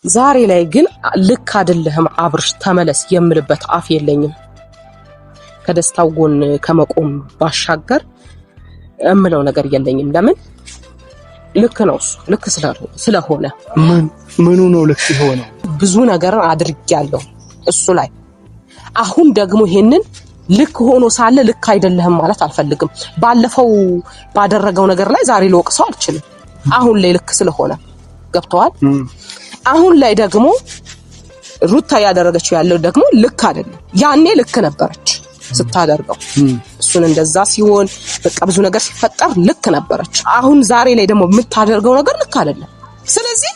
ዛሬ ላይ ግን ልክ አይደለህም አብርሽ ተመለስ የምልበት አፍ የለኝም። ከደስታው ጎን ከመቆም ባሻገር እምለው ነገር የለኝም። ለምን ልክ ነው እሱ ልክ ስለሆነ ምኑ ነው ልክ የሆነው? ብዙ ነገር አድርጌያለሁ እሱ ላይ። አሁን ደግሞ ይሄንን ልክ ሆኖ ሳለ ልክ አይደለህም ማለት አልፈልግም። ባለፈው ባደረገው ነገር ላይ ዛሬ ልወቅሰው አልችልም። አሁን ላይ ልክ ስለሆነ ገብተዋል። አሁን ላይ ደግሞ ሩታ ያደረገችው ያለው ደግሞ ልክ አይደለም። ያኔ ልክ ነበረች ስታደርገው እሱን እንደዛ ሲሆን በቃ ብዙ ነገር ሲፈጠር ልክ ነበረች። አሁን ዛሬ ላይ ደግሞ የምታደርገው ነገር ልክ አይደለም። ስለዚህ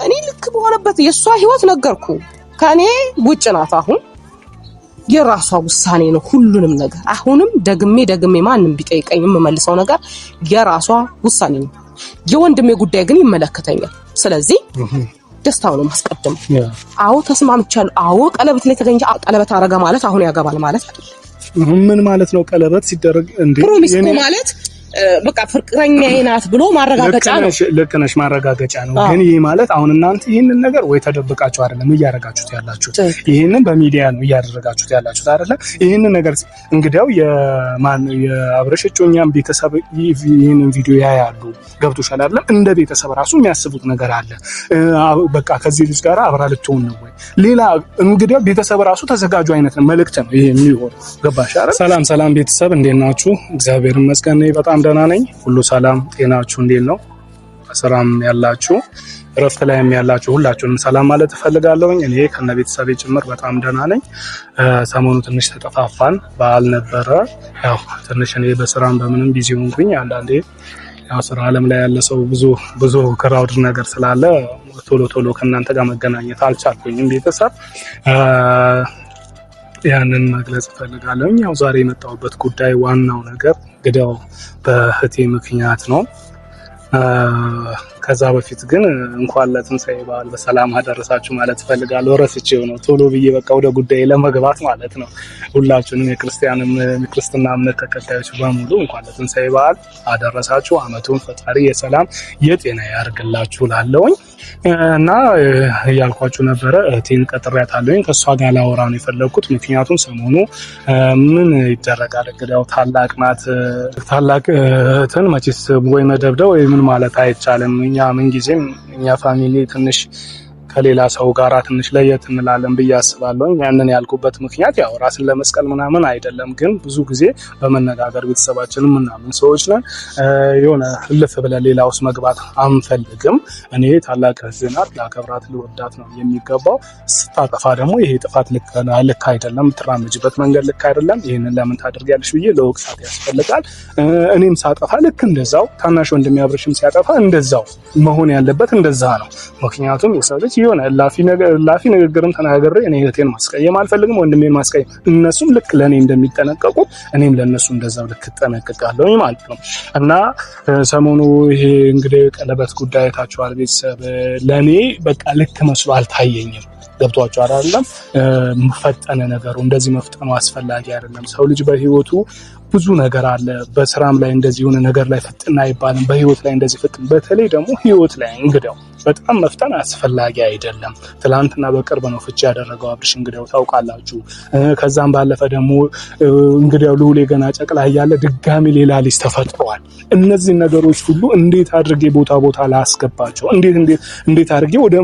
እኔ ልክ በሆነበት የሷ ህይወት ነገርኩ ከኔ ውጭ ናት። አሁን የራሷ ውሳኔ ነው ሁሉንም ነገር። አሁንም ደግሜ ማንንም ቢጠይቀኝ የምመልሰው ነገር የራሷ ውሳኔ ነው። የወንድሜ ጉዳይ ግን ይመለከተኛል። ስለዚህ ደስታው ነው ማስቀደም። አዎ ተስማምቻለሁ። አዎ ቀለበት ላይ ተገኘ ቀለበት አረጋ ማለት አሁን ያገባል ማለት አይደለም። ምን ማለት ነው? ቀለበት ሲደረግ እንዴ ፕሮሚስ ማለት በቃ ፍቅረኛዬ ናት ብሎ ማረጋገጫ ነው። ልክ ነሽ፣ ማረጋገጫ ነው። ግን ይሄ ማለት አሁን እናንተ ይሄንን ነገር ወይ ተደብቃችሁ አይደለም እያረጋችሁት ያላችሁት፣ ይሄንን በሚዲያ ነው እያደረጋችሁት ያላችሁት አይደለም። ይሄንን ነገር እንግዲያው የአብረሽ እጮኛም ቤተሰብ ይሄንን ቪዲዮ ያያሉ። ገብቶሻል አይደለም? እንደ ቤተሰብ ራሱ የሚያስቡት ነገር አለ። በቃ ከዚህ ልጅ ጋር አብራ ልትሆን ነው ወይ ሌላ እንግዲያው ቤተሰብ ራሱ ተዘጋጁ አይነት ነው መልእክት ነው ይሄ የሚሆን። ገባሽ አይደል? ሰላም ቤተሰብ እንዴት ናችሁ? እግዚአብሔር ይመስገን በጣም ደህና ነኝ። ሁሉ ሰላም ጤናችሁ እንዴት ነው? በሰላም ያላችሁ እረፍት ላይም ያላችሁ ሁላችሁንም ሰላም ማለት እፈልጋለሁኝ። እኔ ከነ ቤተሰቤ ጭምር በጣም ደህና ነኝ። ሰሞኑ ትንሽ ተጠፋፋን፣ በዓል ነበረ። ያው ትንሽ እኔ በስራም በምንም ቢዚ ሆንኩኝ። አንዳንዴ ያው ስራ ዓለም ላይ ያለ ሰው ብዙ ክራውድ ነገር ስላለ ቶሎ ከእናንተ ጋር መገናኘት አልቻልኩኝም ቤተሰብ። ያንን መግለጽ እፈልጋለሁ። ያው ዛሬ የመጣሁበት ጉዳይ ዋናው ነገር እንግዲህ በእህቴ ምክንያት ነው። ከዛ በፊት ግን እንኳን ለትንሳኤ በዓል በሰላም አደረሳችሁ ማለት እፈልጋለሁ። ረስቼው ነው ቶሎ ብዬ በቃ ወደ ጉዳይ ለመግባት ማለት ነው። ሁላችሁንም የክርስትና እምነት ተከታዮች በሙሉ እንኳን ለትንሳኤ በዓል አደረሳችሁ። አመቱን ፈጣሪ የሰላም የጤና ያርግላችሁ ላለውኝ እና እያልኳችሁ ነበረ። እህቴን ቀጥሬያታለሁኝ። ከእሷ ጋር ላወራ ነው የፈለግኩት። ምክንያቱም ሰሞኑ ምን ይደረጋል እንግዲህ ታላቅ ናት። ታላቅ እህትን መቼስ ወይ መደብደብ ወይ ምን ማለት አይቻልም። እኛ ምንጊዜም እኛ ፋሚሊ ትንሽ ከሌላ ሰው ጋር ትንሽ ለየት እንላለን ብዬ አስባለሁ። ያንን ያልኩበት ምክንያት ያው ራስን ለመስቀል ምናምን አይደለም፣ ግን ብዙ ጊዜ በመነጋገር ቤተሰባችንን ምናምን ሰዎች ነን። የሆነ እልፍ ብለን ሌላ ውስጥ መግባት አንፈልግም። እኔ ታላቅ እህት ናት፣ ላከብራት ልወዳት ነው የሚገባው። ስታጠፋ ደግሞ ይሄ ጥፋት ልክ አይደለም፣ የምትራመጅበት መንገድ ልክ አይደለም። ይህንን ለምን ታደርጊያለሽ ብዬ ለወቅሳት ያስፈልጋል። እኔም ሳጠፋ ልክ እንደዛው፣ ታናሽ ወንድሜ አብርሽም ሲያጠፋ እንደዛው መሆን ያለበት እንደዛ ነው። ምክንያቱም የሰው ልጅ የሆነ ላፊ ንግግርን ተናግሬ እኔ እህቴን ማስቀየም አልፈልግም፣ ወንድሜን ማስቀየም። እነሱም ልክ ለኔ እንደሚጠነቀቁ እኔም ለነሱ እንደዛው ልክ እጠነቀቃለሁ ማለት ነው። እና ሰሞኑ ይሄ እንግዲህ ቀለበት ጉዳይ ታችኋል ቤተሰብ። ለኔ በቃ ልክ መስሎ አልታየኝም። ገብቷችሁ አይደለም? ፈጠነ ነገሩ። እንደዚህ መፍጠኑ አስፈላጊ አይደለም። ሰው ልጅ በህይወቱ ብዙ ነገር አለ። በስራም ላይ እንደዚህ የሆነ ነገር ላይ ፍጥና አይባልም። በህይወት ላይ እንደዚህ ፍጥን፣ በተለይ ደግሞ ህይወት ላይ እንግዲያው በጣም መፍጠን አስፈላጊ አይደለም። ትላንትና በቅርብ ነው ፍቺ ያደረገው አብርሽ እንግዲያው ታውቃላችሁ። ከዛም ባለፈ ደግሞ እንግዲያው ልዑሌ ገና ጨቅላ እያለ ድጋሚ ሌላ ልጅ ተፈጥሯል። እነዚህ ነገሮች ሁሉ እንዴት አድርጌ ቦታ ላስገባቸው፣ እንዴት አድርጌ ወደ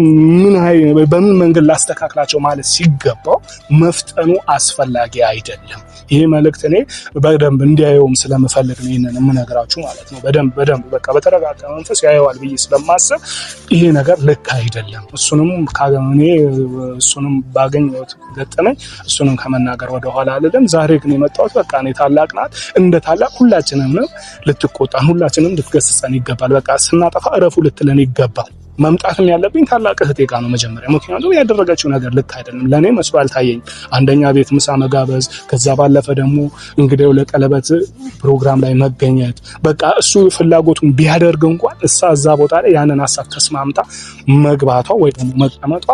በምን መንገድ ላስተካክላቸው ማለት ሲገባው መፍጠኑ አስፈላጊ አይደለም። ይሄ መልእክት እኔ በደንብ እንዲያየውም ስለምፈልግ ነው ይሄንን የምነግራችሁ ማለት ነው። በደንብ በቃ በተረጋጋ መንፈስ ያየዋል ብዬ ስለማስብ ይሄ ነገር ልክ አይደለም። እሱንም ባገኘሁት ገጠመኝ እሱንም ከመናገር ወደ ኋላ አልልም። ዛሬ ግን የመጣሁት በቃ እኔ ታላቅ ናት፣ እንደ ታላቅ ሁላችንም ነው ልትቆጣን፣ ሁላችንም ልትገስጸን ይገባል። በቃ ስናጠፋ እረፉ ልትለን ይገባል። መምጣትም ያለብኝ ታላቅ እህቴ ጋር ነው መጀመሪያ። ምክንያቱም ያደረገችው ነገር ልክ አይደለም፣ ለኔ መስሎ አልታየኝ። አንደኛ ቤት ምሳ መጋበዝ፣ ከዛ ባለፈ ደግሞ እንግዲህ ለቀለበት ፕሮግራም ላይ መገኘት፣ በቃ እሱ ፍላጎቱን ቢያደርግ እንኳን እዛ ቦታ ላይ ያንን ሀሳብ ተስማምታ መግባቷ ወይ ደግሞ መቀመጧ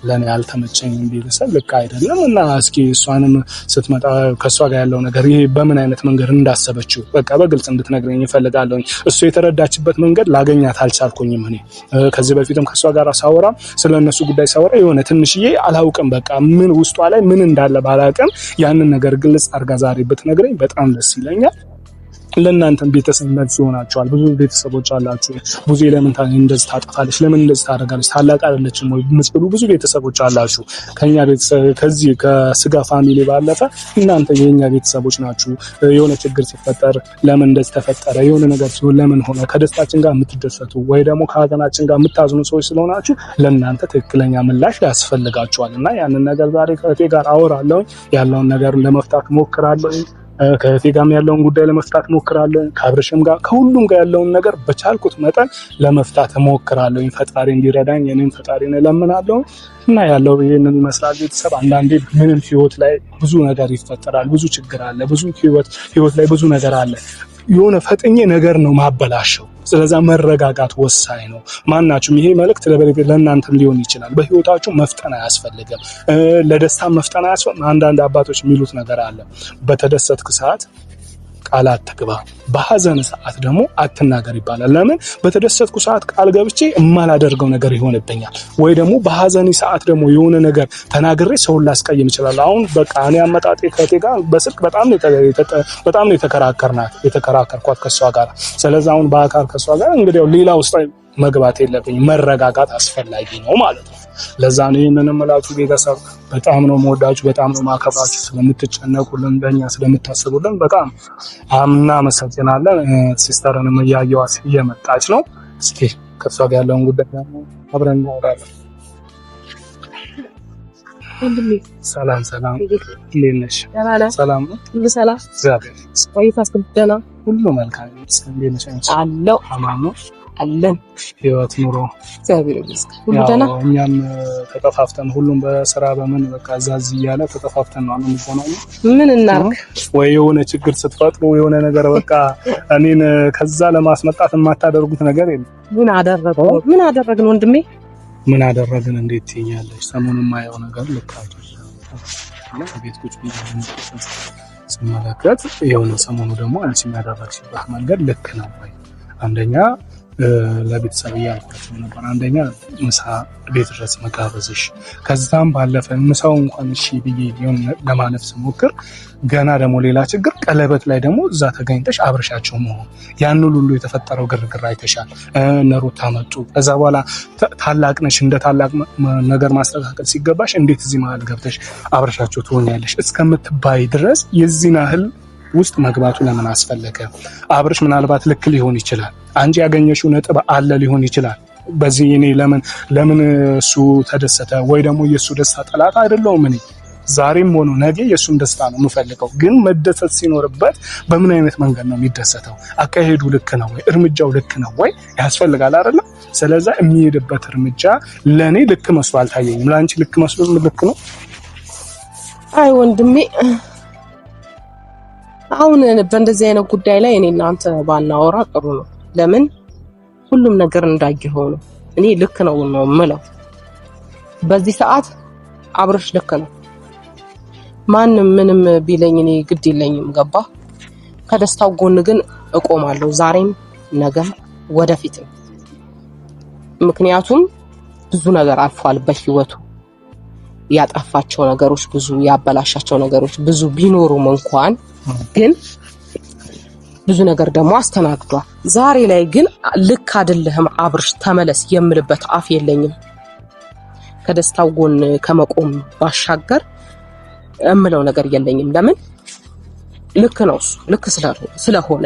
ለኔ ያልተመቸኝም ቤተሰብ ልክ አይደለም እና እስኪ እሷንም ስትመጣ ከሷ ጋር ያለው ነገር ይሄ በምን አይነት መንገድ እንዳሰበችው በቃ በግልጽ እንድትነግረኝ እፈልጋለሁ። እሱ የተረዳችበት መንገድ ላገኛት አልቻልኩኝም። እኔ ከዚህ በፊትም ከሷ ጋር ሳወራ ስለነሱ ጉዳይ ሳወራ የሆነ ትንሽዬ አላውቅም በቃ ምን ውስጧ ላይ ምን እንዳለ ባላውቅም ያንን ነገር ግልጽ አድርጋ ዛሬ ብትነግረኝ በጣም ደስ ይለኛል። ለእናንተም ቤተሰብ መልስ ይሆናችኋል። ብዙ ቤተሰቦች አላችሁ። ብዙ ለምን እንደዚህ ታጠፋለች፣ ለምን እንደዚህ ታደርጋለች፣ ታላቅ አይደለችም ወይ የምትሉ ብዙ ቤተሰቦች አላችሁ። ከኛ ቤተሰብ ከዚህ ከስጋ ፋሚሊ ባለፈ እናንተ የኛ ቤተሰቦች ናችሁ። የሆነ ችግር ሲፈጠር ለምን እንደዚህ ተፈጠረ፣ የሆነ ነገር ሲሆን ለምን ሆነ፣ ከደስታችን ጋር የምትደሰቱ ወይ ደግሞ ከሀዘናችን ጋር የምታዝኑ ሰዎች ስለሆናችሁ ለእናንተ ትክክለኛ ምላሽ ያስፈልጋችኋል እና ያንን ነገር ዛሬ ከእቴ ጋር አወራለሁ። ያለውን ነገር ለመፍታት ሞክራለሁ። ከእቴ ጋርም ያለውን ጉዳይ ለመፍታት ሞክራለሁ። ከአብርሽም ጋር ከሁሉም ጋር ያለውን ነገር በቻልኩት መጠን ለመፍታት ሞክራለሁ። ፈጣሪ እንዲረዳኝ እኔም ፈጣሪን እለምናለሁ እና ያለው ይሄንን ይመስላል። ቤተሰብ አንዳንዴ ምንም ህይወት ላይ ብዙ ነገር ይፈጠራል። ብዙ ችግር አለ። ብዙ ህይወት ላይ ብዙ ነገር አለ። የሆነ ፈጥኜ ነገር ነው ማበላሸው። ስለዛ መረጋጋት ወሳኝ ነው። ማናችሁም ይሄ መልእክት ለእናንተም ሊሆን ይችላል። በህይወታችሁ መፍጠን አያስፈልግም። ለደስታ መፍጠን አያስፈልግም። አንዳንድ አባቶች የሚሉት ነገር አለ። በተደሰትክ ሰዓት ቃል አትግባ፣ በሐዘን ሰዓት ደግሞ አትናገር ይባላል። ለምን? በተደሰትኩ ሰዓት ቃል ገብቼ የማላደርገው ነገር ይሆንብኛል፣ ወይ ደግሞ በሐዘን ሰዓት ደግሞ የሆነ ነገር ተናግሬ ሰውን ላስቀይም ይችላል። አሁን በቃ እኔ አመጣጤ ከእቴ ጋር በስልክ በጣም ነው የተከራከርኳት ከሷ ጋር። ስለዚህ አሁን በአካል ከሷ ጋር እንግዲህ ሌላ ውስጥ መግባት የለብኝ። መረጋጋት አስፈላጊ ነው ማለት ነው። ለዛ ነው ይሄንን እምላችሁ ቤተሰብ። በጣም ነው የምወዳችሁ፣ በጣም ነው ማከብራችሁ። ስለምትጨነቁልን፣ በእኛ ስለምታስቡልን በጣም እናመሰግናለን። ሲስተርንም እያየዋት እየመጣች ነው። እስኪ ከሷ ጋር ያለውን ጉዳይ አብረን እናወራለን። ሰላም ሰላም፣ እንዴት ነሽ? ሰላም ነው? ሁሉ ሰላም? እግዚአብሔር ይመስገን። ሁሉ መልካም ነው። እንዴት ነሽ? አለው አማኑ አለን። ህይወት ኑሮ እግዚአብሔር ይመስገን ሁሉ ደህና። እኛም ተጠፋፍተን ሁሉም በስራ በምን በቃ ዛዝ እያለ ተጠፋፍተን ነው የምንሆነው። ምን እናርግ? ወይ የሆነ ችግር ስትፈጥሩ የሆነ ነገር በቃ እኔን ከዛ ለማስመጣት የማታደርጉት ነገር የለም። ምን አደረግን ወንድሜ? ምን አደረግን እንዴት ትይኛለሽ? ሰሞኑን የማየው ነገር ልክ አይደለም። ቤት ቁጭ ብዬ ስመለከት የሆነ ሰሞኑ ደግሞ አንቺ የሚያደረግሽበት መንገድ ልክ ነው ወይ? አንደኛ ለቤተሰብ እያልኳቸው ነበር። አንደኛ ምሳ ቤት ድረስ መጋበዝሽ፣ ከዛም ባለፈ ምሳው እንኳን እሺ ብዬ ሊሆን ለማለፍ ስሞክር ገና ደግሞ ሌላ ችግር፣ ቀለበት ላይ ደግሞ እዛ ተገኝተሽ አብረሻቸው መሆን፣ ያን ሁሉ የተፈጠረው ግርግር አይተሻል። እነ ሩታ መጡ። ከዛ በኋላ ታላቅ ነሽ፣ እንደ ታላቅ ነገር ማስተካከል ሲገባሽ እንዴት እዚህ መሀል ገብተሽ አብረሻቸው ትሆኛለሽ እስከምትባይ ድረስ የዚህን ያህል ውስጥ መግባቱ ለምን አስፈለገ? አብርሽ ምናልባት ልክ ሊሆን ይችላል። አንቺ ያገኘሽው ነጥብ አለ ሊሆን ይችላል። በዚህ እኔ ለምን እሱ ተደሰተ ወይ ደግሞ የእሱ ደስታ ጠላት አይደለሁም። እኔ ዛሬም ሆኖ ነገ የእሱን ደስታ ነው የምፈልገው። ግን መደሰት ሲኖርበት በምን አይነት መንገድ ነው የሚደሰተው? አካሄዱ ልክ ነው ወይ? እርምጃው ልክ ነው ወይ? ያስፈልጋል አይደለም? ስለዛ የሚሄድበት እርምጃ ለእኔ ልክ መስሎ አልታየኝም። ለአንቺ ልክ መስሎ ልክ ነው? አይ ወንድሜ፣ አሁን በእንደዚህ አይነት ጉዳይ ላይ እኔ እናንተ ባናወራ ጥሩ ነው። ለምን ሁሉም ነገር እንዳይሆን ነው። እኔ ልክ ነው የምለው። በዚህ ሰዓት አብርሽ ልክ ነው። ማንም ምንም ቢለኝ እኔ ግድ የለኝም። ገባ? ከደስታው ጎን ግን እቆማለሁ። ዛሬም ነገም ወደፊትም። ምክንያቱም ብዙ ነገር አልፏል በህይወቱ። ያጠፋቸው ነገሮች ብዙ፣ ያበላሻቸው ነገሮች ብዙ ቢኖሩም እንኳን ግን ብዙ ነገር ደግሞ አስተናግዷል። ዛሬ ላይ ግን ልክ አይደለህም አብርሽ ተመለስ የምልበት አፍ የለኝም። ከደስታው ጎን ከመቆም ባሻገር እምለው ነገር የለኝም። ለምን ልክ ነው እሱ ልክ ስለሆነ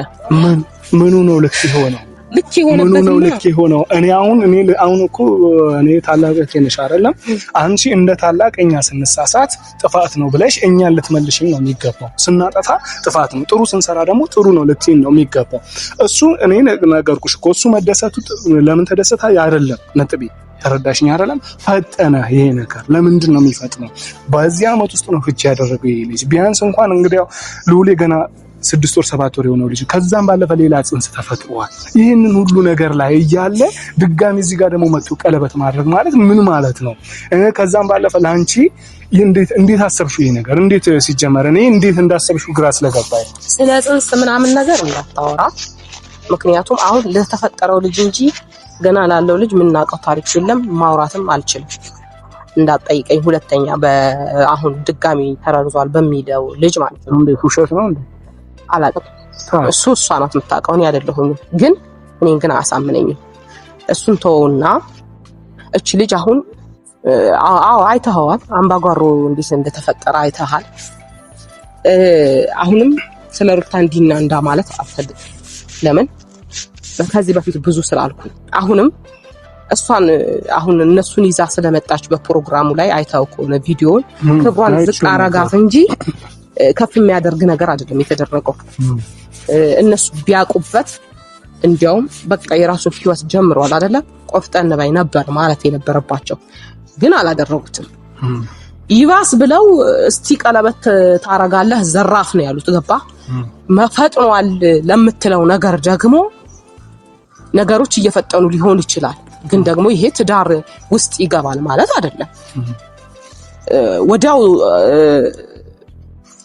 ምኑ ነው ልክ የሆነው? ልክ የሆነው እኔ አሁን እኮ እኔ ታላቅ ነሽ አይደለም? አንቺ እንደ ታላቅ እኛ ስንሳሳት ጥፋት ነው ብለሽ እኛን ልትመልሽኝ ነው የሚገባው። ስናጠፋ ጥፋት ነው፣ ጥሩ ስንሰራ ደግሞ ጥሩ ነው ልትይኝ ነው የሚገባው። እሱ እኔ ነገርኩሽ እኮ እሱ መደሰቱ ለምን ተደሰታ አይደለም ነጥቤ። ተረዳሽኝ አይደለም? ፈጠነ ይሄ ነገር። ለምንድን ነው የሚፈጥነው? በዚህ አመት ውስጥ ነው ፍቺ ያደረገው ይሄ ልጅ። ቢያንስ እንኳን እንግዲያው ልውሌ ገና 6 ወር 7 ወር የሆነው ልጅ ከዛም ባለፈ ሌላ ጽንስ ተፈጥሯል። ይሄንን ሁሉ ነገር ላይ እያለ ድጋሚ እዚህ ጋር ደግሞ መጥቶ ቀለበት ማድረግ ማለት ምን ማለት ነው? ከዛም ባለፈ ላንቺ እንዴት አሰብሽው? ይሄ ነገር እንዴት ሲጀመር እኔ እንዴት እንዳሰብሽው ግራ ስለገባኝ ስለ ጽንስ ምናምን ነገር እንዳታወራ። ምክንያቱም አሁን ለተፈጠረው ልጅ እንጂ ገና ላለው ልጅ ምናውቀው ታሪክ የለም፣ ማውራትም አልችልም። እንዳትጠይቀኝ ሁለተኛ አሁን ድጋሚ ተረርዟል በሚለው ልጅ ማለት ነው። እንዴ ውሸት ነው እንዴ? አላውቅም። እሷ ናት የምታውቀው፣ እኔ አይደለሁም። ግን እኔን ግን አያሳምነኝም። እሱን ተወውና እቺ ልጅ አሁን አይተኸዋል፣ አምባጓሮ እንዴት እንደተፈጠረ አይተሃል። አሁንም ስለ ሩታ እንዲና እንዳ ማለት አልፈልግም። ለምን ከዚህ በፊት ብዙ ስላልኩ አሁንም እሷን አሁን እነሱን ይዛ ስለመጣች በፕሮግራሙ ላይ አይተው ከሆነ ቪዲዮውን ክብሯን ዝቅ አረጋት እንጂ ከፍ የሚያደርግ ነገር አይደለም የተደረገው። እነሱ ቢያቁበት እንዲያውም በቃ የራሱን ህይወት ጀምሯል አይደለ? ቆፍጠን ባይ ነበር ማለት የነበረባቸው፣ ግን አላደረጉትም። ይባስ ብለው እስቲ ቀለበት ታረጋለህ ዘራፍ ነው ያሉት። ገባ መፈጥኗል ለምትለው ነገር ደግሞ ነገሮች እየፈጠኑ ሊሆን ይችላል። ግን ደግሞ ይሄ ትዳር ውስጥ ይገባል ማለት አይደለም። ወዲያው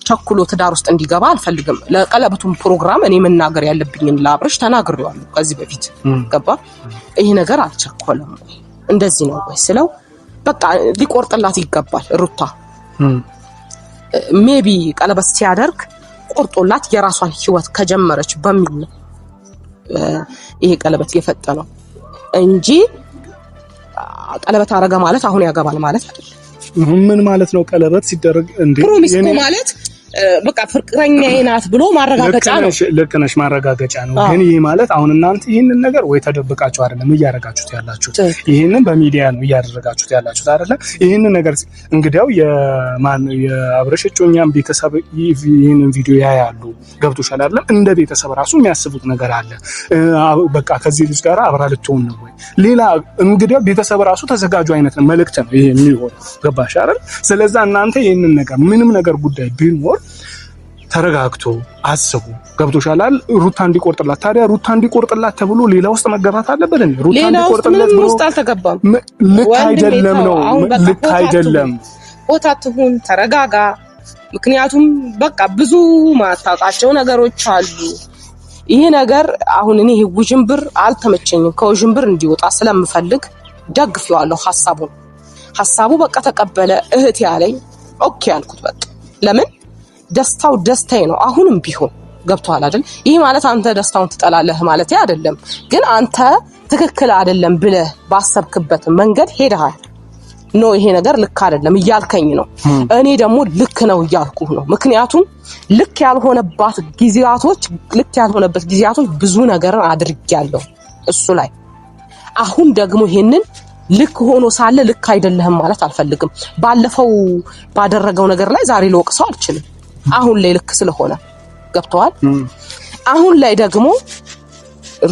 ቸኩሎ ትዳር ውስጥ እንዲገባ አልፈልግም። ለቀለበቱም ፕሮግራም እኔ መናገር ያለብኝን ለአብርሽ ተናግሬዋለሁ ከዚህ በፊት። ገባ ይሄ ነገር አልቸኮለም ወይ እንደዚህ ነው ወይ ስለው በቃ ሊቆርጥላት ይገባል። ሩታ ሜቢ ቀለበት ሲያደርግ ቆርጦላት የራሷን ህይወት ከጀመረች በሚል ነው ይሄ ቀለበት የፈጠነው እንጂ ቀለበት አረጋ ማለት አሁን ያገባል ማለት አይደለም። ምን ማለት ነው? ቀለበት ሲደረግ እንዴ ፕሮሚስ ማለት በቃ ፍቅረኛዬ ናት ብሎ ማረጋገጫ ነው። ልክ ነሽ፣ ማረጋገጫ ነው። ግን ይሄ ማለት አሁን እናንተ ይሄንን ነገር ወይ ተደብቃችሁ አይደለም እያረጋችሁት ያላችሁት፣ ይሄንን በሚዲያ ነው እያደረጋችሁት ያላችሁት አይደለም። ይሄንን ነገር እንግዲያው የአብርሽ እጮኛም ቤተሰብ ይሄንን ቪዲዮ ያያሉ። ገብቶሻል አይደለም? እንደ ቤተሰብ ራሱ የሚያስቡት ነገር አለ። በቃ ከዚህ ልጅ ጋር አብራ ልትሆን ነው ወይ ሌላ እንግዲያው ቤተሰብ ራሱ ተዘጋጁ አይነት ነው መልእክት ነው ይሄ የሚሆነው። ገባሽ አይደል? ስለዚህ እናንተ ይሄንን ነገር ምንም ነገር ጉዳይ ቢኖር ተረጋግቶ አስቡ። ገብቶሻል አይደል? ሩታ እንዲቆርጥላት ታዲያ ሩታ እንዲቆርጥላት ተብሎ ሌላ ውስጥ መገባት አለበት እንዴ? ሩታ እንዲቆርጥላት ብሎ ውስጥ አልተገባም። ልክ አይደለም ነው፣ ልክ አይደለም። ቦታ ትሁን፣ ተረጋጋ። ምክንያቱም በቃ ብዙ ማታውቃቸው ነገሮች አሉ። ይሄ ነገር አሁን እኔ ውዥንብር አልተመቸኝም። ከውዥንብር እንዲወጣ ስለምፈልግ ደግፌዋለሁ ሐሳቡ በቃ ተቀበለ። እህት ያለኝ ኦኬ አልኩት በቃ። ለምን ደስታው ደስታዬ ነው። አሁንም ቢሆን ገብቷል አይደል? ይሄ ማለት አንተ ደስታውን ትጠላለህ ማለት አይደለም። ግን አንተ ትክክል አይደለም ብለህ ባሰብክበት መንገድ ሄደሃል። ኖ ይሄ ነገር ልክ አይደለም እያልከኝ ነው። እኔ ደግሞ ልክ ነው እያልኩህ ነው። ምክንያቱም ልክ ያልሆነበት ጊዜያቶች ብዙ ነገር አድርጌያለሁ እሱ ላይ። አሁን ደግሞ ይሄንን ልክ ሆኖ ሳለ ልክ አይደለህም ማለት አልፈልግም። ባለፈው ባደረገው ነገር ላይ ዛሬ ልወቅሰው አልችልም። አሁን ላይ ልክ ስለሆነ ገብተዋል። አሁን ላይ ደግሞ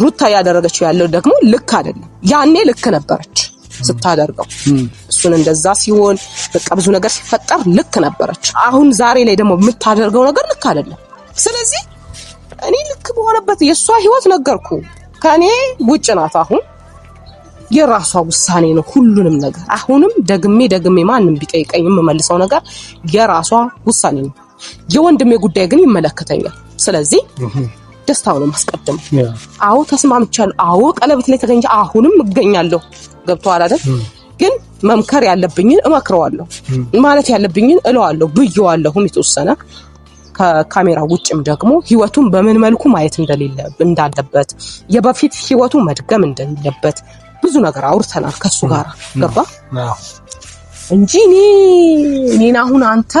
ሩታ ያደረገችው ያለው ደግሞ ልክ አይደለም። ያኔ ልክ ነበረች ስታደርገው። እሱን እንደዛ ሲሆን በቃ ብዙ ነገር ሲፈጠር ልክ ነበረች። አሁን ዛሬ ላይ ደግሞ የምታደርገው ነገር ልክ አይደለም። ስለዚህ እኔ ልክ በሆነበት የሷ ህይወት ነገርኩ ከኔ ውጭ ናት። አሁን የራሷ ውሳኔ ነው ሁሉንም ነገር። አሁንም ደግሜ ማንንም ቢጠይቀኝ የምመልሰው ነገር የራሷ ውሳኔ ነው። የወንድሜ ጉዳይ ግን ይመለከተኛል። ስለዚህ ደስታውን ማስቀደም። አዎ ተስማምቻለሁ። አዎ ቀለበት ላይ ተገኘ። አሁንም እገኛለሁ። ገብቷል አይደል? ግን መምከር ያለብኝን እመክረዋለሁ፣ ማለት ያለብኝን እለዋለሁ ብየዋለሁ። የተወሰነ ከካሜራ ውጭም ደግሞ ህይወቱን በምን መልኩ ማየት እንዳለበት የበፊት ህይወቱ መድገም እንደሌለበት ብዙ ነገር አውርተናል ከሱ ጋር። ገባ እንጂ እኔን አሁን አንተ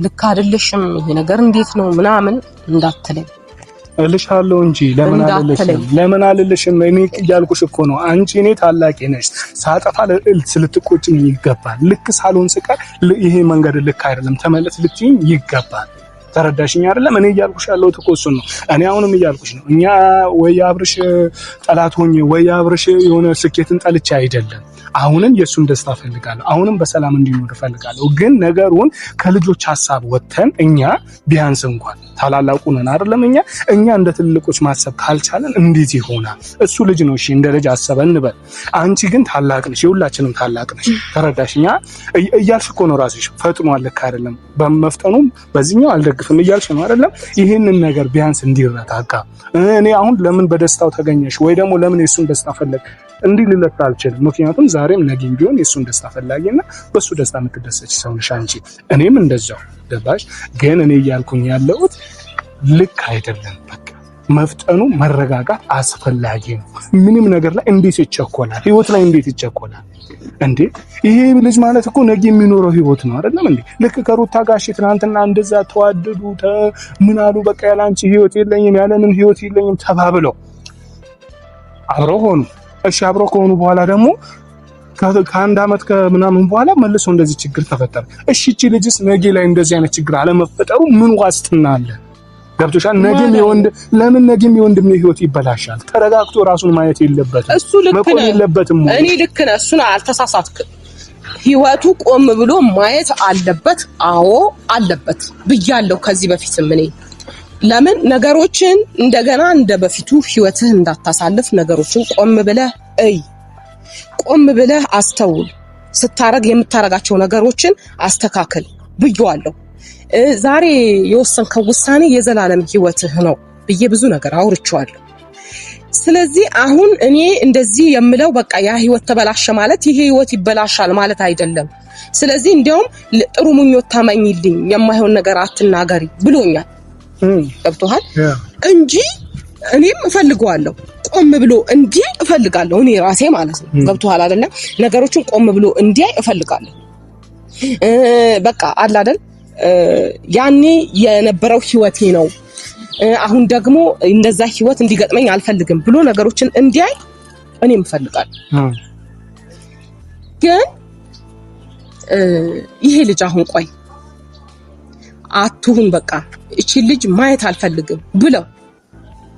ልክ አይደለሽም ይሄ ነገር እንዴት ነው ምናምን እንዳትለኝ እልሻለሁ እንጂ ለምን አልልሽም? እኔ እያልኩሽ እኮ ነው። አንቺ እኔ ታላቂ ነሽ። ሳጠፋ ልትቆጭኝ ይገባል። ልክ ሳልሆን ስቀር ይሄ መንገድ ልክ አይደለም ተመለስ ልትይኝ ይገባል። ተረዳሽኝ አይደለም? እኔ እያልኩሽ ያለሁት እኮ እሱን ነው። እኔ አሁንም እያልኩሽ ነው። እኛ ወይ አብርሽ ጠላት ሆኜ ወይ አብርሽ የሆነ ስኬትን ጠልቼ አይደለም። አሁንም የሱን ደስታ ፈልጋለሁ፣ አሁንም በሰላም እንዲኖር ፈልጋለሁ። ግን ነገሩን ከልጆች ሐሳብ ወጥተን እኛ ቢያንስ እንኳን ታላላቁ ነን አይደለም እኛ እንደ ትልቆች ማሰብ ካልቻለን እንዴት ይሆናል? እሱ ልጅ ነው፣ እሺ እንደ ልጅ አሰበ እንበል። አንቺ ግን ታላቅ ነሽ፣ የሁላችንም ታላቅ ነሽ። ተረዳሽኛ? እያልሽ እኮ ነው ራስሽ ፈጥኖ አለካ አይደለም በመፍጠኑም በዚህኛው አልደግፍም እያልሽ ነው አይደለም? ይሄንን ነገር ቢያንስ እንዲረጋጋ እኔ አሁን ለምን በደስታው ተገኘሽ ወይ ደግሞ ለምን የሱን ደስታ ፈለግ እንዲህ ልለት አልችልም። ምክንያቱም ዛሬም ነገም ቢሆን የሱን ደስታ ፈላጊና በሱ ደስታ የምትደሰች ሰው ነሽ አንቺ፣ እኔም እንደዛው ገባሽ። ግን እኔ እያልኩኝ ያለሁት ልክ አይደለም። በቃ መፍጠኑ መረጋጋት አስፈላጊ ነው። ምንም ነገር ላይ እንዴት ይቸኮላል? ህይወት ላይ እንዴት ይቸኮላል እንዴ? ይሄ ልጅ ማለት እኮ ነገ የሚኖረው ህይወት ነው አይደለም እንዴ? ልክ ከሩታ ጋር ትናንትና እንደዛ ተዋደዱ ምን አሉ፣ በቃ ያላንቺ ህይወት የለኝም ያለንን ህይወት የለኝም ተባብለው አብረው ሆኑ። እሺ አብረው ከሆኑ በኋላ ደግሞ ከአንድ አመት ከምናምን በኋላ መልሶ እንደዚህ ችግር ተፈጠረ። እሺ እቺ ልጅስ ነገ ላይ እንደዚህ አይነት ችግር አለመፈጠሩ ምን ዋስትና አለ? ገብቶሻል? ነገም የወንድም ህይወት ይበላሻል። ተረጋግቶ ራሱን ማየት የለበትም፣ እሱ ልክ ነው የለበትም። እኔ ልክ ነህ፣ እሱን አልተሳሳትክም። ህይወቱ ቆም ብሎ ማየት አለበት። አዎ አለበት ብያለሁ ከዚህ በፊትም እኔ። ለምን ነገሮችን እንደገና እንደ በፊቱ ህይወትህ እንዳታሳልፍ ነገሮችን ቆም ብለህ ቆም ብለህ አስተውል። ስታረግ የምታረጋቸው ነገሮችን አስተካክል ብያለሁ። ዛሬ የወሰንከው ውሳኔ የዘላለም ህይወትህ ነው ብዬ ብዙ ነገር አውርቼዋለሁ። ስለዚህ አሁን እኔ እንደዚህ የምለው በቃ ያ ህይወት ተበላሸ ማለት ይሄ ህይወት ይበላሻል ማለት አይደለም። ስለዚህ እንዲያውም ጥሩ ምኞት ታመኝልኝ፣ የማይሆን ነገር አትናገሪ ብሎኛል። ገብቶሃል? እንጂ እኔም እፈልገዋለሁ ቆም ብሎ እንዲህ እፈልጋለሁ እኔ ራሴ ማለት ነው። ገብቶሃል አይደለ? ነገሮችን ቆም ብሎ እንዲህ እፈልጋለሁ። በቃ አለ አይደል? ያኔ የነበረው ህይወቴ ነው፣ አሁን ደግሞ እንደዛ ህይወት እንዲገጥመኝ አልፈልግም ብሎ ነገሮችን እንዲያይ እኔም እፈልጋለሁ። ግን ይሄ ልጅ አሁን ቆይ አትሁን በቃ እቺ ልጅ ማየት አልፈልግም ብለው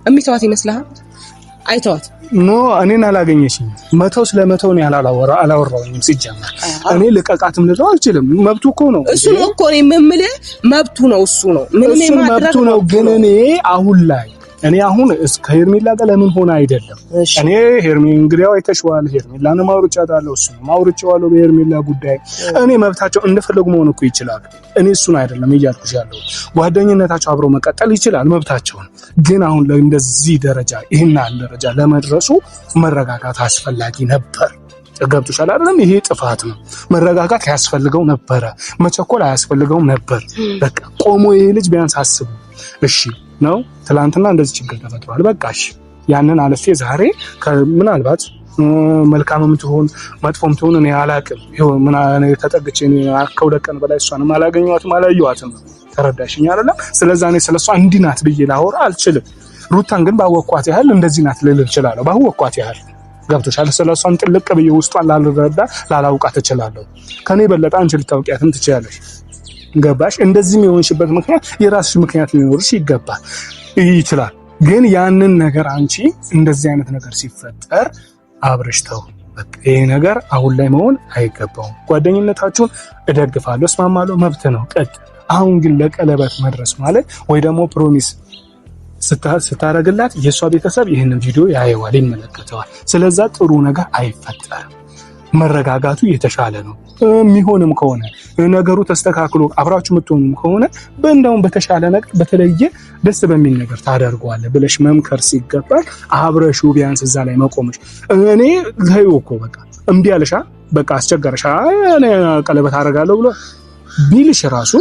እሚተዋት ይመስልሃል? አይተዋት ኖ እኔን አላገኘሽኝ። መተው ስለመተው ነው አላወራሁኝም። ሲጀመር እኔ ልቀቃትም ልለው አልችልም። መብቱ እኮ ነው። እሱ ነው እኮ እኔ የምልህ መብቱ ነው። እሱ ነው ምንም ማድረግ ነው። ግን እኔ አሁን እስከ ሄርሜላ ጋር ለምን ሆነ አይደለም። እኔ ሄርሜላ እንግዲህ አይተሽዋል። ሄርሜላን ማውርቻታለሁ፣ እሱ ማውርቻዋለሁ በሄርሜላ ጉዳይ። እኔ መብታቸው እንደፈለጉ መሆን እኮ ይችላል። እኔ እሱን አይደለም እያልኩሽ ያለው። ጓደኝነታቸው አብረው መቀጠል ይችላል፣ መብታቸው። ግን አሁን ለእንደዚህ ደረጃ ይሄን ደረጃ ለመድረሱ መረጋጋት አስፈላጊ ነበር። ገብቶሻል አይደለም? ይሄ ጥፋት ነው። መረጋጋት ያስፈልገው ነበረ። መቸኮል አያስፈልገውም ነበር። በቃ ቆሞ ይሄ ልጅ ቢያንስ አስቡ። እሺ ነው ትላንትና እንደዚህ ችግር ተፈጥሯል። በቃ እሺ ያንን አለፌ ዛሬ ምናልባት መልካምም ትሆን መጥፎም ትሆን እኔ አላቅም። ምን ተጠግቼ ከሁለት ቀን በላይ እሷንም አላገኘኋትም አላየኋትም። ተረዳሽኝ አይደለም? ስለዛ እኔ ስለሷ እንዲህ ናት ብዬ ላወራ አልችልም። ሩታን ግን ባወኳት ያህል እንደዚህ ናት ልል እችላለሁ። ባወኳት ያህል ገብቶሻል? ስለሷን ጥልቅ ብዬ ውስጧን ላልረዳ ላላውቃት እችላለሁ። ከኔ በለጠ አንቺ ልታውቂያትም ትችያለሽ። ገባሽ? እንደዚህም የሆንሽበት ምክንያት የራስሽ ምክንያት ሊኖርሽ ይችላል። ግን ያንን ነገር አንቺ እንደዚህ አይነት ነገር ሲፈጠር አብረሽ ተው። በቃ ይሄ ነገር አሁን ላይ መሆን አይገባውም። ጓደኝነታችሁን እደግፋለሁ፣ እስማማለሁ፣ መብት ነው። አሁን ግን ለቀለበት መድረስ ማለት ወይ ደግሞ ፕሮሚስ ስታረግላት የሷ ቤተሰብ ይህንን ቪዲዮ ያየዋል፣ ይመለከተዋል። ስለዛ ጥሩ ነገር አይፈጠርም። መረጋጋቱ የተሻለ ነው። የሚሆንም ከሆነ ነገሩ ተስተካክሎ አብራችሁ የምትሆኑም ከሆነ እንደውም በተሻለ ነገር በተለየ ደስ በሚል ነገር ታደርገዋለህ ብለሽ መምከር ሲገባል አብረሹ ቢያንስ እዛ ላይ መቆምሽ። እኔ ለይው እኮ በቃ እምቢ አለሻ፣ በቃ አስቸገረሻ፣ እኔ ቀለበት አደርጋለሁ ብሎ ቢልሽ ራሱ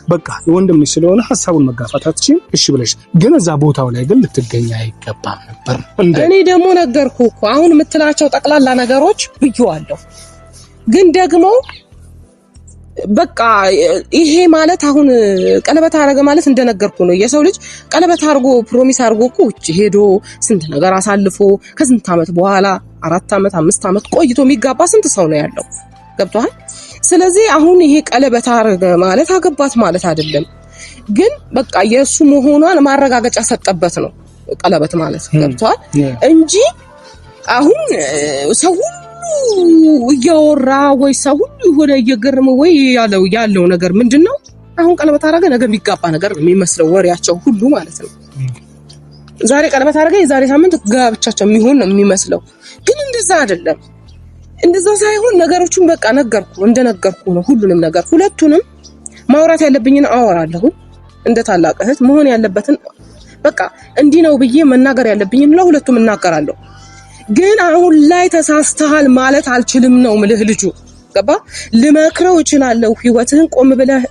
በቃ ወንድምሽ ስለሆነ ሐሳቡን መጋፋት አትችይም። እሺ ብለሽ ግን እዛ ቦታው ላይ ግን ልትገኝ አይገባም ነበር። እኔ ደግሞ ነገርኩህ እኮ አሁን የምትላቸው ጠቅላላ ነገሮች ብዬዋለሁ። ግን ደግሞ በቃ ይሄ ማለት አሁን ቀለበት አደረገ ማለት እንደነገርኩ ነው። የሰው ልጅ ቀለበት አድርጎ ፕሮሚስ አድርጎ እኮ ውጪ ሄዶ ስንት ነገር አሳልፎ ከስንት ዓመት በኋላ 4 ዓመት 5 ዓመት ቆይቶ የሚጋባ ስንት ሰው ነው ያለው። ገብቶሃል? ስለዚህ አሁን ይሄ ቀለበት አደረገ ማለት አገባት ማለት አይደለም። ግን በቃ የእሱ መሆኗን ማረጋገጫ ሰጠበት ነው ቀለበት ማለት። ገብቶሃል? እንጂ አሁን ሰው ሁሉ እያወራ ወይ ሰው ሁሉ የሆነ እየገረመ ወይ ያለው ነገር ምንድነው? አሁን ቀለበት አደረገ ነገ የሚጋባ ነገር የሚመስለው ወሬያቸው ሁሉ ማለት ነው። ዛሬ ቀለበት አደረገ የዛሬ ሳምንት ጋብቻቸው የሚሆን ነው የሚመስለው። ግን እንደዛ አይደለም። እንደዛ ሳይሆን ነገሮችን በቃ እንደነገርኩ ነው ሁሉንም ነገር። ሁለቱንም ማውራት ያለብኝን አወራለሁ እንደ ታላቅ እህት፣ መሆን ያለበትን በቃ እንዲህ ነው ብዬ መናገር ያለብኝን ለሁለቱም እናገራለሁ። ግን አሁን ላይ ተሳስተሃል ማለት አልችልም ነው ምልህ ልጁ ገባ። ልመክረው እችላለሁ፣ ህይወትህን ቆም ብለህ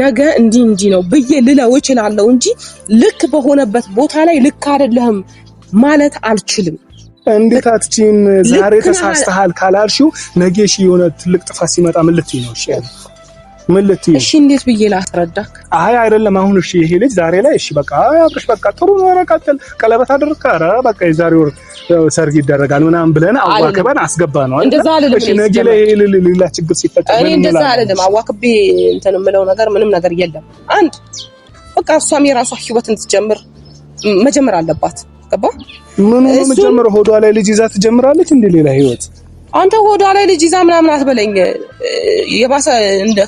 ነገ እንዲህ ነው ብዬ ልለው እችላለሁ እንጂ ልክ በሆነበት ቦታ ላይ ልክ አይደለህም ማለት አልችልም። እንዴት አትቺም? ዛሬ ተሳስተሃል ካላልሽው ነገ እሺ የሆነ ትልቅ ጥፋት ሲመጣ ምን ልትይ ነው? እሺ እንዴት ብዬ ላስረዳክ? አይ አይደለም አሁን እሺ ይሄ ልጅ ዛሬ ላይ እሺ በቃ አብረሽ በቃ ጥሩ ነው ረቃተል ቀለበት አድርካ ኧረ በቃ የዛሬ ወር ሰርግ ይደረጋል ምናምን ብለን አዋክበን አስገባ ነው አይደል? እሺ ነገ ላይ ሌላ ችግር ሲፈጠር እኔ እንደዛ አይደለም አዋክቤ እንትን የምለው ነገር ምንም ነገር የለም። አንድ በቃ እሷም የራሷ ህይወት እንድትጀምር መጀመር አለባት ገባ። ምን ነው መጀመር ሆዷ ላይ ልጅ ይዛ ትጀምራለች እንዴ ሌላ ህይወት? አንተ ሆዷ ላይ ልጅ ይዛ ምናምን አትበለኝ። የባሰ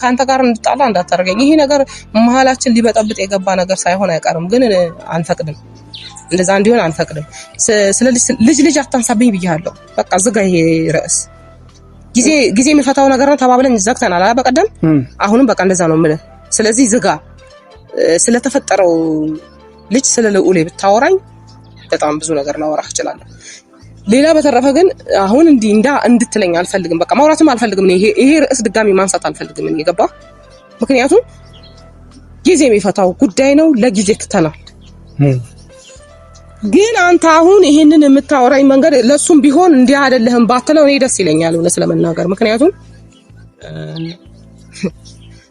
ካንተ ጋር እንድጣላ እንዳታረገኝ። ይሄ ነገር መሀላችን ሊበጠብጥ የገባ ነገር ሳይሆን አይቀርም። ግን አንፈቅድም፣ እንደዛ እንዲሆን አንፈቅድም። ስለ ልጅ አታንሳብኝ ብያለሁ። በቃ ዝጋ ይሄ ርዕስ። ጊዜ የሚፈታው ነገር ነው ተባብለን ዘግተናል በቀደም። አሁንም በቃ እንደዛ ነው የምልህ። ስለዚህ ዝጋ። ስለተፈጠረው ልጅ ስለ ልዑሌ ብታወራኝ በጣም ብዙ ነገር ላወራህ እችላለሁ። ሌላ በተረፈ ግን አሁን እንድትለኝ አልፈልግም። በቃ ማውራትም አልፈልግም። ይሄ ርዕስ ድጋሚ ማንሳት አልፈልግም። እኔ ገባ። ምክንያቱም ጊዜ የሚፈታው ጉዳይ ነው። ለጊዜ ትተናል። ግን አንተ አሁን ይሄንን የምታወራኝ መንገድ ለሱም ቢሆን እንዲህ አይደለህም ባትለው እኔ ደስ ይለኛል እውነት ለመናገር። ምክንያቱም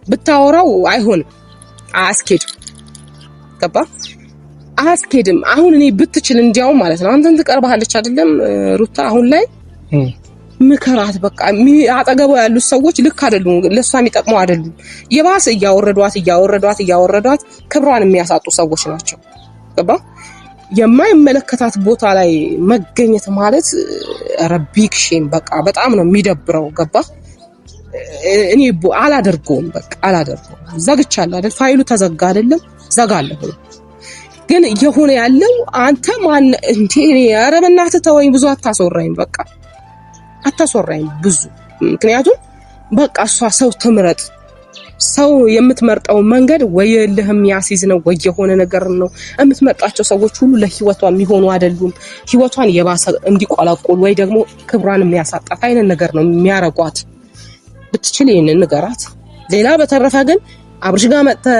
ብታወራው አይሆንም፣ አያስኬድም። ገባ አያስኬድም። አሁን እኔ ብትችል እንዲያው ማለት ነው አንተን ትቀርባለች አይደለም ሩታ፣ አሁን ላይ ምከራት በቃ። አጠገቧ ያሉት ሰዎች ልክ አይደሉም፣ ለሷ የሚጠቅሙ አይደሉም። የባሰ እያወረዷት ክብሯን የሚያሳጡ ሰዎች ናቸው። ገባ። የማይመለከታት ቦታ ላይ መገኘት ማለት ረቢክ ሼም በቃ በጣም ነው የሚደብረው። ገባ። እኔ አላደርገውም፣ በቃ አላደርገውም። ዘግቻለሁ አይደል? ፋይሉ ተዘጋ አይደለም? ዘጋለሁ። ግን የሆነ ያለው አንተ ማን እንዴ? ኧረ በእናትህ ተወኝ፣ ብዙ አታስወራኝ፣ በቃ አታስወራኝ ብዙ። ምክንያቱም በቃ እሷ ሰው ትምረጥ። ሰው የምትመርጠው መንገድ ወይ የለህም ያሲዝ ነው ወይ የሆነ ነገር ነው። የምትመርጣቸው ሰዎች ሁሉ ለህይወቷ የሚሆኑ አይደሉም። ህይወቷን የባሰ እንዲቆላቆል ወይ ደግሞ ክብሯን የሚያሳጣት አይነት ነገር ነው የሚያረጓት። ብትችል ይሄንን ንገራት። ሌላ በተረፈ ግን አብርሽ ጋር መጥተህ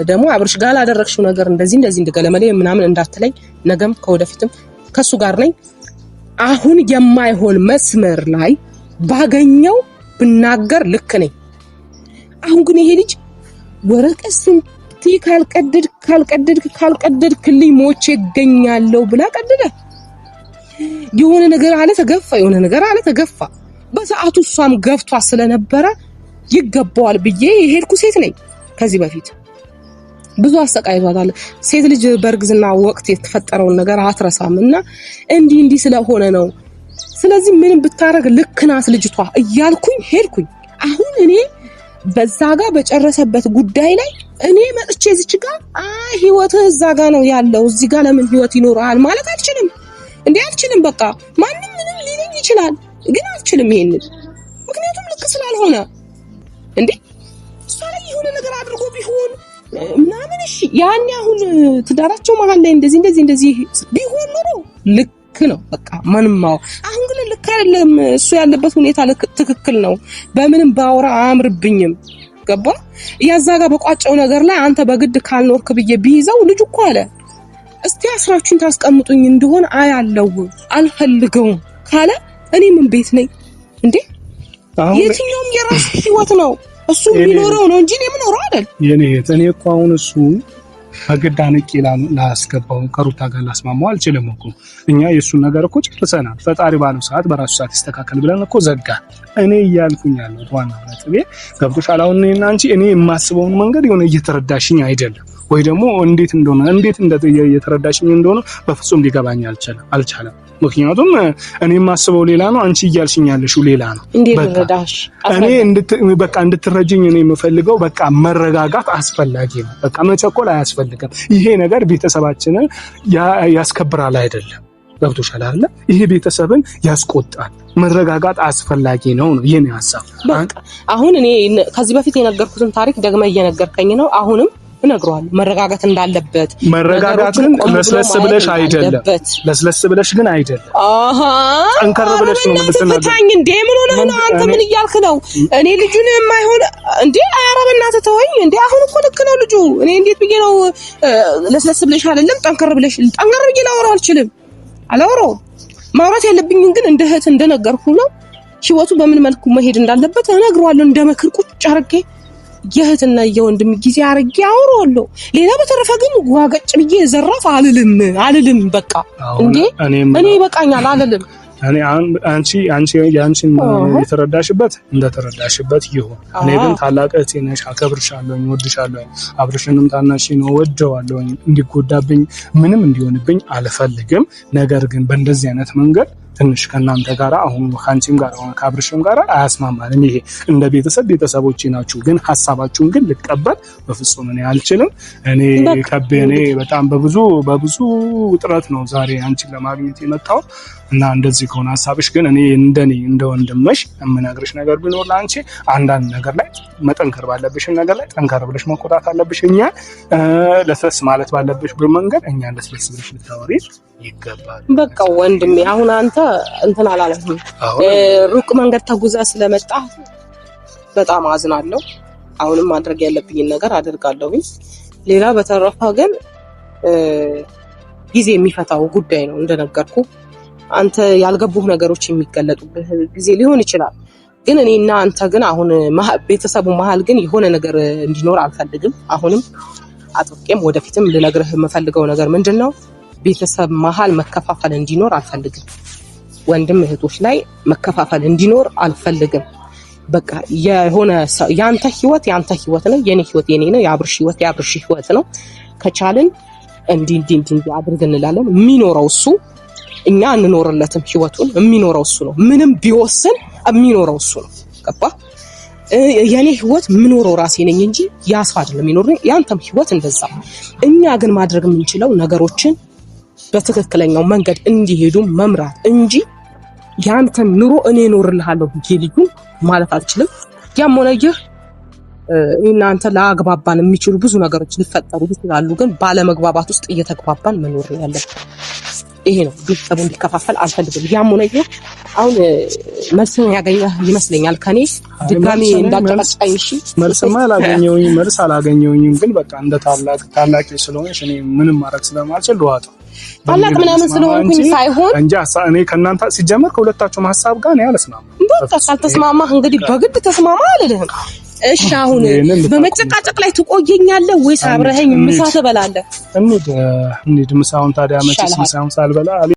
ደግሞ አብርሽ ጋር ላደረግሽው ነገር እንደዚህ እንደገለመለ ምናምን እንዳትለኝ። ነገም ከወደፊትም ከሱ ጋር ነኝ። አሁን የማይሆን መስመር ላይ ባገኘው ብናገር ልክ ነኝ። አሁን ግን ይሄ ልጅ ወረቀት ስንት ካልቀደድክልኝ ሞቼ እገኛለሁ ብላ ቀደደ። የሆነ ነገር አለ ተገፋ። በሰዓቱ እሷም ገፍቷ ስለነበረ ይገባዋል ብዬ የሄድኩ ሴት ነኝ። ከዚህ በፊት ብዙ አሰቃይቷታል። ሴት ልጅ በእርግዝና ወቅት የተፈጠረውን ነገር አትረሳምና እንዲህ ስለሆነ ነው። ስለዚህ ምን ብታረግ ልክ ናት ልጅቷ እያልኩኝ ሄድኩኝ። አሁን እኔ በዛ ጋር በጨረሰበት ጉዳይ ላይ እኔ መጥቼ እዚች ጋር ህይወትህ እዛ ጋር ነው ያለው፣ እዚህ ጋር ለምን ህይወት ይኖርሃል ማለት አልችልም። አልችልም። በቃ ማንም ምንም ሊለኝ ይችላል፣ ግን አልችልም ይሄንን። ምክንያቱም ልክ ስላልሆነ እንዴ እሷ ላይ የሆነ ነገር አድርጎ ቢሆን ምናምን እሺ፣ ያኔ አሁን ትዳራቸው መሀል ላይ እንደዚህ ቢሆን ኖሮ ልክ ነው በቃ ምንም። አሁን ግን ልክ አይደለም። እሱ ያለበት ሁኔታ ትክክል ነው። በምንም ባወራ አያምርብኝም። ገባ። ያዛ ጋር በቋጨው ነገር ላይ አንተ በግድ ካልኖርክ ብዬ ቢይዘው ልጅ እኮ አለ እስቲ አስራችሁን ታስቀምጡኝ እንደሆነ አያለው አልፈልገውም ካለ እኔ ምን ቤት ነኝ እንዴ? የትኛውም የራሱ ህይወት ነው እሱ የሚኖረው ነው እንጂ እኔ የምኖረው አይደል። እኔ እኮ አሁን እሱ በግድ አንቄ ላስገባው ከሩታ ጋር ላስማማው አልችልም እኮ። እኛ የእሱን ነገር እኮ ጨርሰናል። ፈጣሪ ባለው ሰዓት በራሱ ሰዓት ይስተካከል ብለን እኮ ዘጋን። እኔ እያልኩኝ ያለው ዋናው ነጥቤ ገብቶሻል። አሁን እኔና አንቺ እኔ የማስበውን መንገድ የሆነ እየተረዳሽኝ አይደለም፣ ወይ ደግሞ እንዴት እየተረዳሽኝ እንደሆነ በፍጹም ሊገባኝ አልቻለም። ምክንያቱም እኔ የማስበው ሌላ ነው፣ አንቺ እያልሽኝ ያለሽው ሌላ ነው። እኔ በቃ እንድትረጅኝ እኔ የምፈልገው በቃ መረጋጋት አስፈላጊ ነው። በቃ መቸኮል አያስፈልግም። ይሄ ነገር ቤተሰባችንን ያስከብራል አይደለም። ገብቶሻል አይደል? ይሄ ቤተሰብን ያስቆጣል። መረጋጋት አስፈላጊ ነው የኔ ሐሳብ። አሁን እኔ ከዚህ በፊት የነገርኩትን ታሪክ ደግመህ እየነገርከኝ ነው። አሁንም እነግረዋለሁ መረጋጋት እንዳለበት። መረጋጋት ግን ለስለስ ብለሽ ግን አይደለም። ጠንከር ብለሽ ነው የምትናገረው እንዴ? ምን ሆነህ ነው አንተ? ምን እያልክ ነው? እኔ ልጁን የማይሆን እንዴ? ኧረ በእናትህ ተወኝ እንዴ! አሁን እኮ ልክ ነው ልጁ። እኔ እንዴት ብዬ ነው ለስለስ ብለሽ አይደለም ጠንከር ብዬ ላወራው አልችልም። አላወራውም። ማውራት ያለብኝን ግን እንደ እህት እንደነገርኩ ነው። ህይወቱ በምን መልኩ መሄድ እንዳለበት እነግረዋለሁ። እንደ ምክር ቁጭ አድርጌ የእህትና የወንድም ጊዜ አድርጌ አወራዋለሁ። ሌላ በተረፈ ግን ዋገጭ ብዬ ዘራፍ አልልም። በቃ እንዴ እኔ ይበቃኛል አልልም። እኔ አንቺ ያንቺን የተረዳሽበት እንደተረዳሽበት ይሁን። እኔ ግን ታላቅ እህቴ ነሽ፣ አከብርሻለሁ፣ እወድሻለሁ። አብርሽንም ታናሽ ነው፣ ወደዋለሁ። እንዲጎዳብኝ ምንም እንዲሆንብኝ አልፈልግም። ነገር ግን በእንደዚህ አይነት መንገድ ትንሽ ከእናንተ ጋር አሁን ከአንቺም ጋር ሆነ ከአብርሽም ጋር አያስማማንም። ይሄ እንደ ቤተሰቦቼ ናችሁ፣ ግን ሀሳባችሁን ግን ልቀበል በፍጹም እኔ አልችልም። እኔ በጣም በብዙ ውጥረት ነው ዛሬ አንቺን ለማግኘት የመጣው እና እንደዚህ ከሆነ ሀሳብሽ ግን እኔ እንደ ወንድምሽ የምነግርሽ ነገር ቢኖር ለአንቺ አንዳንድ ነገር ላይ መጠንከር ባለብሽን ነገር ላይ ጠንከር ብለሽ መቆጣት አለብሽ። እኛ ለስለስ ማለት ባለብሽ መንገድ እኛ ለስለስ ብለሽ ልታወሪ ይገባል። በቃ ወንድሜ አሁን አንተ እንትን አላለህም። ሩቅ መንገድ ተጉዘ ስለመጣ በጣም አዝናለሁ። አሁንም ማድረግ ያለብኝን ነገር አደርጋለሁ። ሌላ በተረፈ ግን ጊዜ የሚፈታው ጉዳይ ነው እንደነገርኩ። አንተ ያልገቡህ ነገሮች የሚገለጡብህ ጊዜ ሊሆን ይችላል። ግን እኔና አንተ ግን አሁን ቤተሰቡ መሀል ግን የሆነ ነገር እንዲኖር አልፈልግም። አሁንም አጥብቄም ወደፊትም ልነግርህ የምፈልገው ነገር ምንድን ነው? ቤተሰብ መሀል መከፋፈል እንዲኖር አልፈልግም። ወንድም እህቶች ላይ መከፋፈል እንዲኖር አልፈልግም። በቃ የሆነ ያንተ ህይወት ያንተ ህይወት ነው፣ የኔ ህይወት የኔ ነው፣ የአብርሽ ህይወት የአብርሽ ህይወት ነው። ከቻልን እንዲህ አድርገን እንላለን። የሚኖረው እሱ፣ እኛ እንኖርለትም። ህይወቱን የሚኖረው እሱ ነው። ምንም ቢወስን የሚኖረው እሱ ነው። ገባ? የኔ ህይወት ምኖረው ራሴ ነኝ እንጂ ያ ሰው አይደለም የሚኖረኝ። ያንተም ህይወት እንደዛ። እኛ ግን ማድረግ የምንችለው ነገሮችን በትክክለኛው መንገድ እንዲሄዱ መምራት እንጂ ያንተን ኑሮ እኔ እኖርልሃለሁ ልጁ ማለት አልችልም። ያም ሆነ ይህ እናንተ ለአግባባን የሚችሉ ብዙ ነገሮች ሊፈጠሩ ይችላሉ። ግን ባለመግባባት ውስጥ እየተግባባን መኖር ያለብን ይሄ ነው። ቤተሰቡ እንዲከፋፈል አልፈልግም። ያም ሆነ ይህ አሁን መልስን ያገኘህ ይመስለኛል ከኔ ድጋሚ እንዳልጨቀጨቀኝ። እሺ መልስማ አላገኘሁኝም። ግን በቃ እንደ ታላቅ ስለሆነሽ እኔ ምንም ማድረግ ስለማልችል ልዋጠው። ታላቅ ምናምን ስለሆንኩኝ ሳይሆን እንጂ እኔ ከእናንተ ሲጀመር ከሁለታችሁ ሀሳብ ጋር ነው ያለስማማ። በቃ ካልተስማማህ እንግዲህ በግድ ተስማማ አልልህም። እሺ አሁን በመጨቃጨቅ ላይ ትቆየኛለህ ወይስ አብረኸኝ ምሳ ትበላለህ? እንሂድ ምሳውን ታዲያ መቼስ ምሳውን ሳልበላ